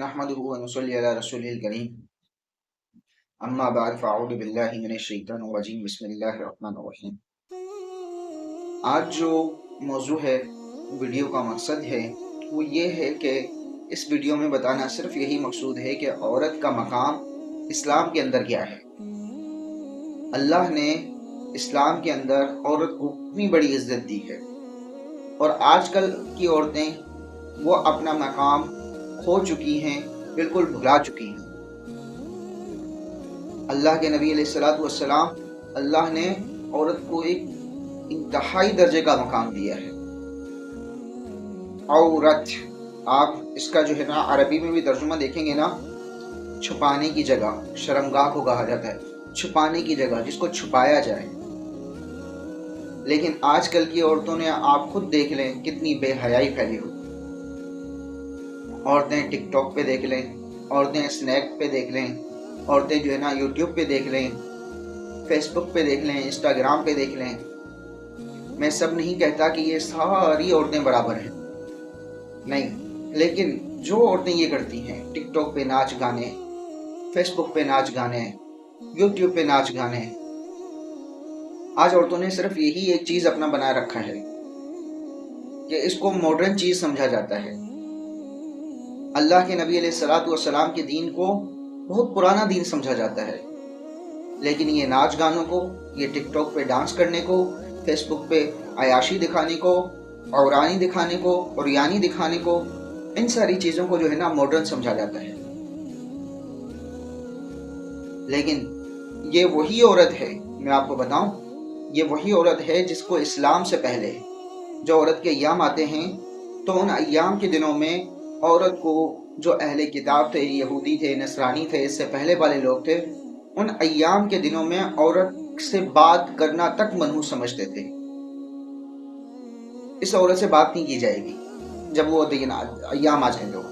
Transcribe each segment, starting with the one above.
नहमदुहु व नुसल्ली अला रसूलिल करीम अम्मा बाद फ़अऊज़ु बिल्लाहि मिनश शैतानिर रजीम बिस्मिल्लाहिर रहमानिर रहीम। आज जो मौजू है, वीडियो का मकसद है वो ये है कि इस वीडियो में बताना सिर्फ यही मकसूद है कि औरत का मकाम इस्लाम के अंदर क्या है। अल्लाह ने इस्लाम के अंदर औरत को इतनी बड़ी इज्जत दी है और आजकल की औरतें वो अपना मकाम खो चुकी हैं, बिल्कुल भुला चुकी हैं। अल्लाह के नबी अलैहिस्सलातु वस्सलाम, अल्लाह ने औरत को एक इंतहाई दर्जे का मकाम दिया है। औरत, आप इसका जो है ना अरबी में भी तर्जुमा देखेंगे ना, छुपाने की जगह, शर्मगाह को कहा जाता है, छुपाने की जगह जिसको छुपाया जाए। लेकिन आजकल की औरतों ने, आप खुद देख लें कितनी बेहयाई फैली हुई। औरतें टिकटॉक पे देख लें, औरतें स्नैप पे देख लें, औरतें जो है ना यूट्यूब पे देख लें, फेसबुक पे देख लें, इंस्टाग्राम पे देख लें। मैं सब नहीं कहता कि ये सारी औरतें बराबर हैं, नहीं, लेकिन जो औरतें ये करती हैं, टिकटॉक पे नाच गाने, फेसबुक पे नाच गाने, यूट्यूब पे नाच गाने, आज औरतों ने सिर्फ यही एक चीज अपना बनाए रखा है कि इसको मॉडर्न चीज समझा जाता है। अल्लाह के नबी अलैहिस्सलातु वस्सलाम के दीन को बहुत पुराना दीन समझा जाता है, लेकिन ये नाच गानों को, ये टिकटॉक पे डांस करने को, फेसबुक पे अयाशी दिखाने को, औरानी दिखाने को, और यानी दिखाने को, इन सारी चीज़ों को जो है ना मॉडर्न समझा जाता है। लेकिन ये वही औरत है, मैं आपको बताऊं, ये वही औरत है जिसको इस्लाम से पहले जो औरत के अय्याम आते हैं, तो उन अय्याम के दिनों में औरत को जो अहले किताब थे, यहूदी थे, नसरानी थे, इससे पहले वाले लोग थे, उन अय्याम के दिनों में औरत से बात करना तक मनहूस समझते थे। इस औरत से बात नहीं की जाएगी जब वो दिन अय्याम आ जाएंगे।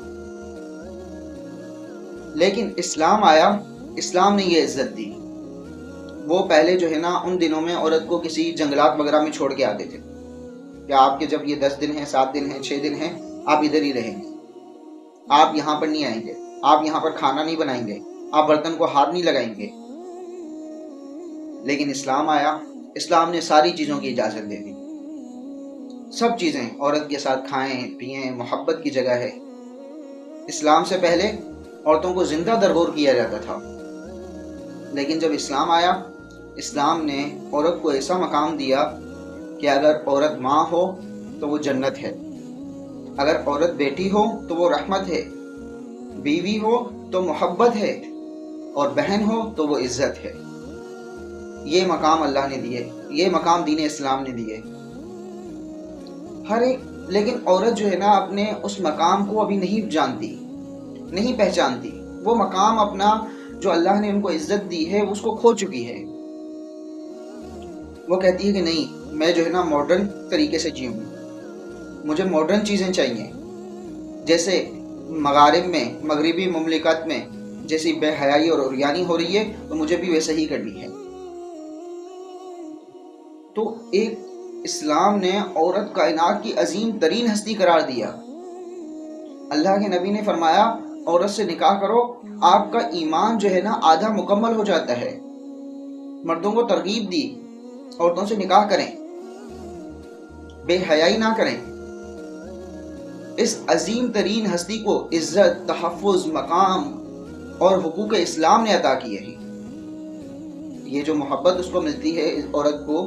लेकिन इस्लाम आया, इस्लाम ने ये इज्जत दी। वो पहले जो है ना उन दिनों में औरत को किसी जंगलात वगैरह में छोड़ के आते थे कि आपके जब ये 10 दिन हैं, 7 दिन हैं, 6 दिन हैं, आप इधर ही रहेंगे, आप यहाँ पर नहीं आएंगे, आप यहाँ पर खाना नहीं बनाएंगे, आप बर्तन को हाथ नहीं लगाएंगे। लेकिन इस्लाम आया, इस्लाम ने सारी चीज़ों की इजाज़त दे दी। सब चीज़ें औरत के साथ खाएं पिएं, मोहब्बत की जगह है। इस्लाम से पहले औरतों को जिंदा दरगोर किया जाता था, लेकिन जब इस्लाम आया, इस्लाम ने औरत को ऐसा मकाम दिया कि अगर औरत माँ हो तो वो जन्नत है, अगर औरत बेटी हो तो वो रहमत है, बीवी हो तो मोहब्बत है, और बहन हो तो वो इज्जत है। ये मकाम अल्लाह ने दिए, ये मकाम दीन इस्लाम ने दिए हर एक। लेकिन औरत जो है ना अपने उस मकाम को अभी नहीं जानती, नहीं पहचानती। वो मकाम अपना जो अल्लाह ने उनको इज्जत दी है उसको खो चुकी है। वो कहती है कि नहीं, मैं जो है ना मॉडर्न तरीके से जीऊँ, मुझे मॉडर्न चीज़ें चाहिए। जैसे मगारिब में, मगरिबी मुमलिकत में जैसी बेहयाई और उरियानी हो रही है, तो मुझे भी वैसे ही करनी है। तो एक इस्लाम ने औरत कायनात की अजीम तरीन हस्ती करार दिया। अल्लाह के नबी ने फरमाया, औरत से निकाह करो, आपका ईमान जो है ना आधा मुकम्मल हो जाता है। मर्दों को तरगीब दी, औरतों से निकाह करें, बेहयाई ना करें। इस अजीम तरीन हस्ती को इज्जत, तहफ़्फ़ुज़, मकाम और हुकूक इस्लाम ने अता किए हैं। ये जो मोहब्बत उसको मिलती है, इस औरत को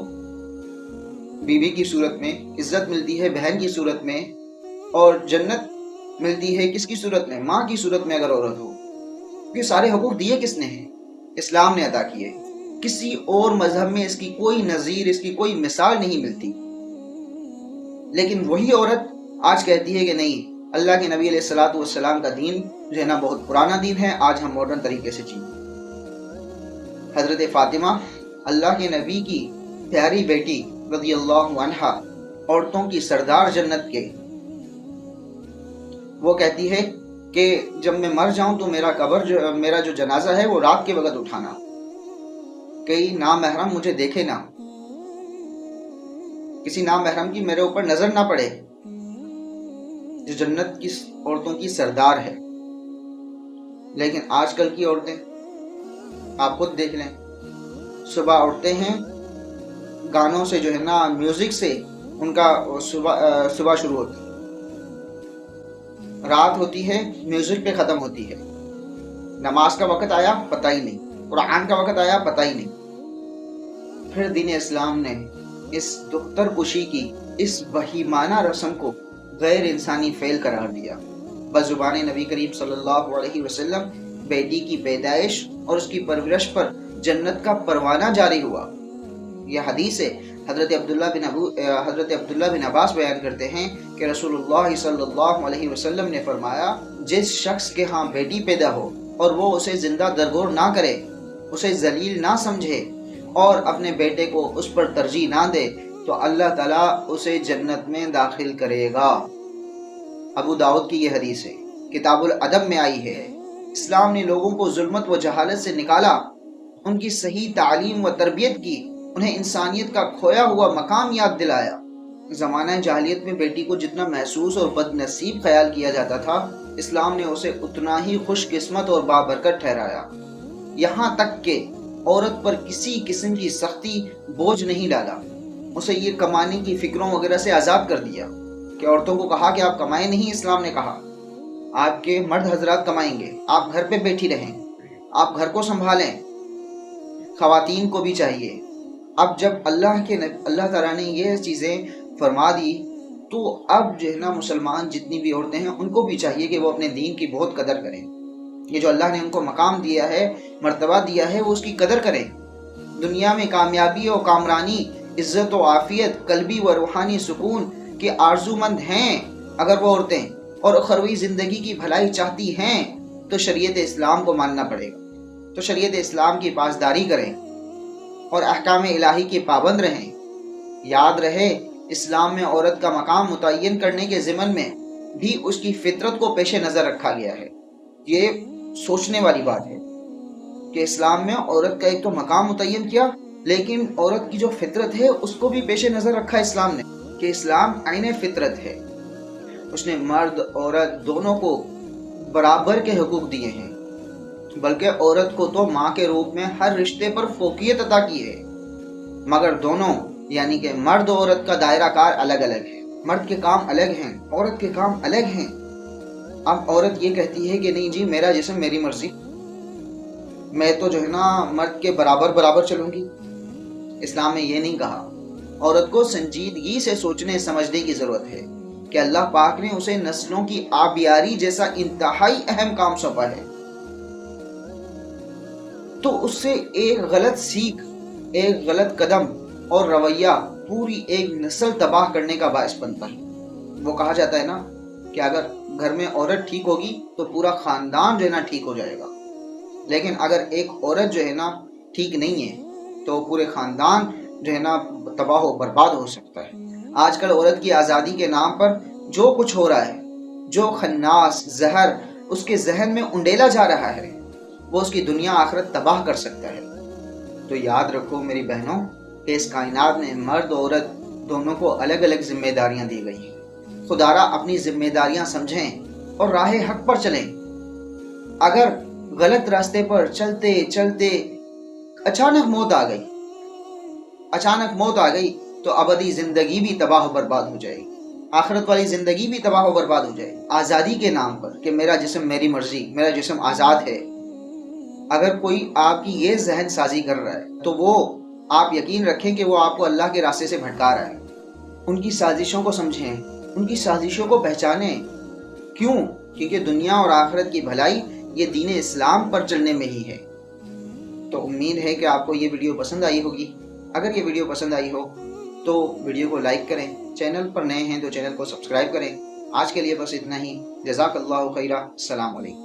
बीवी की सूरत में इज्जत मिलती है, बहन की सूरत में, और जन्नत मिलती है किसकी सूरत में? माँ की सूरत में अगर औरत हो। ये सारे हुकूक दिए किसने हैं? इस्लाम ने अदा किए। किसी और मजहब में इसकी कोई नज़ीर, इसकी कोई मिसाल नहीं मिलती। लेकिन वही औरत आज कहती है कि नहीं, अल्लाह के नबी अलैहिस्सलातु वस्सलाम का दीन जो है ना बहुत पुराना दीन है, आज हम मॉडर्न तरीके से जिए। हजरत फातिमा, अल्लाह के नबी की प्यारी बेटी रज़ियल्लाहु अन्हा, औरतों की सरदार जन्नत के, वो कहती है कि जब मैं मर जाऊं तो मेरा जो जनाजा है वो रात के वक्त उठाना, कई नामहरम मुझे देखे ना, किसी नामहरम की मेरे ऊपर नजर ना पड़े, जो जन्नत की औरतों की सरदार है। لیکن آج کل کی عورتیں آپ خود دیکھ لیں، صبح اٹھتے ہیں گانوں سے جو ہے نا میوزک سے ان کا صبح شروع ہوتی ہے، رات ہوتی ہے میوزک پہ ختم ہوتی ہے، نماز کا وقت آیا پتہ ہی نہیں، قرآن کا وقت آیا پتہ ہی نہیں۔ پھر دین اسلام نے اس دختر کشی کی اس وحیمانہ رسم کو غیر انسانی فعل قرار دیا۔ بزبان نبی کریم صلی اللہ علیہ وسلم بیٹی کی پیدائش اور اس کی پرورش پر جنت کا پروانہ جاری ہوا۔ یہ حدیث ہے، حضرت عبداللہ بن عباس بیان کرتے ہیں کہ رسول اللہ صلی اللہ علیہ وسلم نے فرمایا، جس شخص کے ہاں بیٹی پیدا ہو اور وہ اسے زندہ درگور نہ کرے، اسے ذلیل نہ سمجھے اور اپنے بیٹے کو اس پر ترجیح نہ دے تو اللہ تعالیٰ اسے جنت میں داخل کرے گا۔ ابو داؤد کی یہ حدیث ہے، کتاب الادب میں آئی ہے۔ اسلام نے لوگوں کو ظلمت و جہالت سے نکالا، ان کی صحیح تعلیم و تربیت کی، انہیں انسانیت کا کھویا ہوا مقام یاد دلایا۔ زمانہ جاہلیت میں بیٹی کو جتنا محسوس اور بد نصیب خیال کیا جاتا تھا، اسلام نے اسے اتنا ہی خوش قسمت اور بابرکت ٹھہرایا۔ یہاں تک کہ عورت پر کسی قسم کی سختی بوجھ نہیں ڈالا، اسے یہ کمانے کی فکروں وغیرہ سے آزاد کر دیا کہ عورتوں کو کہا کہ آپ کمائیں نہیں، اسلام نے کہا آپ کے مرد حضرات کمائیں گے، آپ گھر پہ بیٹھی رہیں، آپ گھر کو سنبھالیں۔ خواتین کو بھی چاہیے۔ اب جب اللہ تعالیٰ نے یہ چیزیں فرما دی تو اب جو ہے نا مسلمان جتنی بھی عورتیں ہیں ان کو بھی چاہیے کہ وہ اپنے دین کی بہت قدر کریں۔ یہ جو اللہ نے ان کو مقام دیا ہے، مرتبہ دیا ہے، وہ اس کی قدر کریں۔ دنیا میں کامیابی اور کامرانی، عزت و عافیت، قلبی و روحانی سکون کے آرزو مند ہیں اگر وہ عورتیں، اور اخروی زندگی کی بھلائی چاہتی ہیں تو شریعت اسلام کو ماننا پڑے گا، تو شریعت اسلام کی پاسداری کریں اور احکام الہی کے پابند رہیں۔ یاد رہے، اسلام میں عورت کا مقام متعین کرنے کے ضمن میں بھی اس کی فطرت کو پیش نظر رکھا گیا ہے۔ یہ سوچنے والی بات ہے کہ اسلام میں عورت کا ایک تو مقام متعین کیا، لیکن عورت کی جو فطرت ہے اس کو بھی پیش نظر رکھا اسلام نے کہ اسلام عین فطرت ہے۔ اس نے مرد عورت دونوں کو برابر کے حقوق دیے ہیں، بلکہ عورت کو تو ماں کے روپ میں ہر رشتے پر فوقیت عطا کی ہے، مگر دونوں یعنی کہ مرد و عورت کا دائرہ کار الگ الگ ہے۔ مرد کے کام الگ ہیں، عورت کے کام الگ ہیں۔ اب عورت یہ کہتی ہے کہ نہیں جی میرا جسم میری مرضی، میں تو جو ہے نا مرد کے برابر چلوں گی۔ اسلام نے یہ نہیں کہا۔ عورت کو سنجیدگی سے سوچنے سمجھنے کی ضرورت ہے کہ اللہ پاک نے اسے نسلوں کی آبیاری جیسا انتہائی اہم کام سونپا ہے، تو اس سے ایک غلط سیکھ، ایک غلط قدم اور رویہ پوری ایک نسل تباہ کرنے کا باعث بنتا ہے۔ وہ کہا جاتا ہے نا کہ اگر گھر میں عورت ٹھیک ہوگی تو پورا خاندان جو ہے نا ٹھیک ہو جائے گا، لیکن اگر ایک عورت جو ہے نا ٹھیک نہیں ہے تو پورے خاندان جو ہے نا تباہ و برباد ہو سکتا ہے۔ آج کل عورت کی آزادی کے نام پر جو کچھ ہو رہا ہے، جو خناس زہر اس کے ذہن میں انڈیلا جا رہا ہے، وہ اس کی دنیا آخرت تباہ کر سکتا ہے۔ تو یاد رکھو میری بہنوں کہ اس کائنات میں مرد و عورت دونوں کو الگ الگ ذمہ داریاں دی گئی ہیں۔ خدارا اپنی ذمہ داریاں سمجھیں اور راہ حق پر چلیں۔ اگر غلط راستے پر چلتے چلتے اچانک موت آ گئی تو ابدی زندگی بھی تباہ و برباد ہو جائے گی، آخرت والی زندگی بھی تباہ و برباد ہو جائے گی۔ آزادی کے نام پر کہ میرا جسم میری مرضی، میرا جسم آزاد ہے، اگر کوئی آپ کی یہ ذہن سازی کر رہا ہے تو وہ آپ یقین رکھیں کہ وہ آپ کو اللہ کے راستے سے بھٹکا رہا ہے۔ ان کی سازشوں کو سمجھیں، ان کی سازشوں کو پہچانیں۔ کیوں؟ کیونکہ دنیا اور آخرت کی بھلائی یہ دین اسلام پر چلنے میں ہی ہے۔ تو امید ہے کہ آپ کو یہ ویڈیو پسند آئی ہوگی۔ اگر یہ ویڈیو پسند آئی ہو تو ویڈیو کو لائک کریں، چینل پر نئے ہیں تو چینل کو سبسکرائب کریں۔ آج کے لیے بس اتنا ہی۔ جزاک اللہ خیرہ۔ السلام علیکم۔